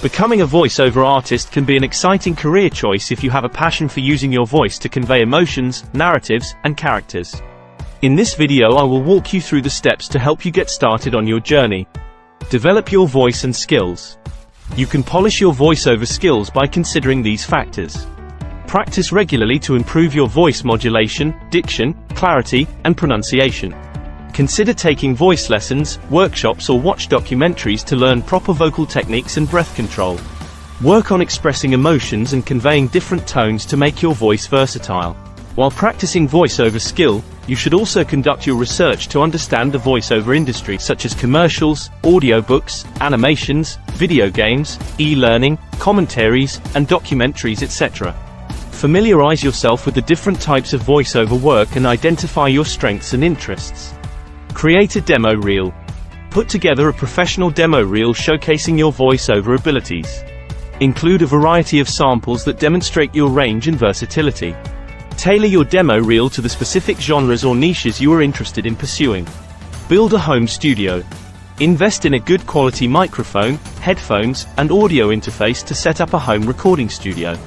Becoming a voiceover artist can be an exciting career choice if you have a passion for using your voice to convey emotions, narratives, and characters. In this video I will walk you through the steps to help you get started on your journey. Develop your voice and skills. You can polish your voiceover skills by considering these factors. Practice regularly to improve your voice modulation, diction, clarity, and pronunciation. Consider taking voice lessons, workshops, or watch documentaries to learn proper vocal techniques and breath control. Work on expressing emotions and conveying different tones to make your voice versatile. While practicing voiceover skill, you should also conduct your research to understand the voiceover industry, such as commercials, audiobooks, animations, video games, e-learning, commentaries, and documentaries, etc. Familiarize yourself with the different types of voiceover work and identify your strengths and interests. Create a demo reel. Put together a professional demo reel showcasing your voiceover abilities. Include a variety of samples that demonstrate your range and versatility. Tailor your demo reel to the specific genres or niches you are interested in pursuing. Build a home studio. Invest in a good quality microphone, headphones, and audio interface to set up a home recording studio.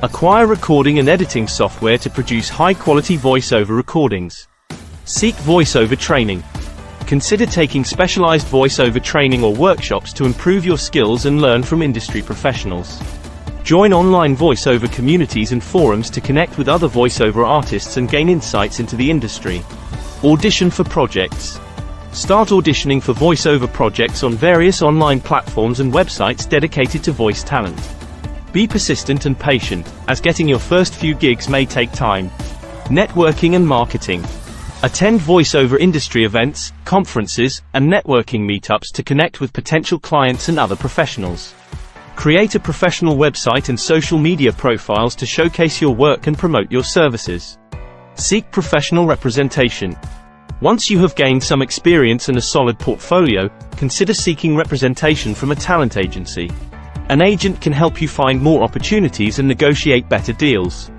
Acquire recording and editing software to produce high-quality voiceover recordings. Seek voiceover training. Consider taking specialized voiceover training or workshops to improve your skills and learn from industry professionals. Join online voiceover communities and forums to connect with other voiceover artists and gain insights into the industry. Audition for projects. Start auditioning for voiceover projects on various online platforms and websites dedicated to voice talent. Be persistent and patient, as getting your first few gigs may take time. Networking and marketing. Attend voiceover industry events, conferences, and networking meetups to connect with potential clients and other professionals. Create a professional website and social media profiles to showcase your work and promote your services. Seek professional representation. Once you have gained some experience and a solid portfolio, consider seeking representation from a talent agency. An agent can help you find more opportunities and negotiate better deals.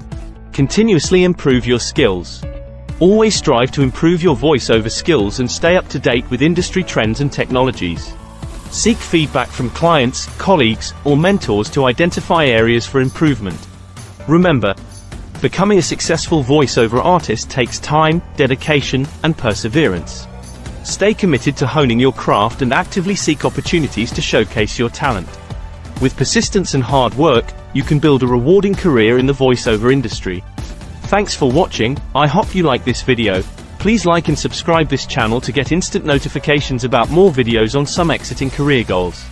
Continuously improve your skills. Always strive to improve your voiceover skills and stay up to date with industry trends and technologies. Seek feedback from clients, colleagues, or mentors to identify areas for improvement. Remember, becoming a successful voiceover artist takes time, dedication, and perseverance. Stay committed to honing your craft and actively seek opportunities to showcase your talent. With persistence and hard work, you can build a rewarding career in the voiceover industry. Thanks for watching. I hope you like this video. Please like and subscribe this channel to get instant notifications about more videos on some exciting career goals.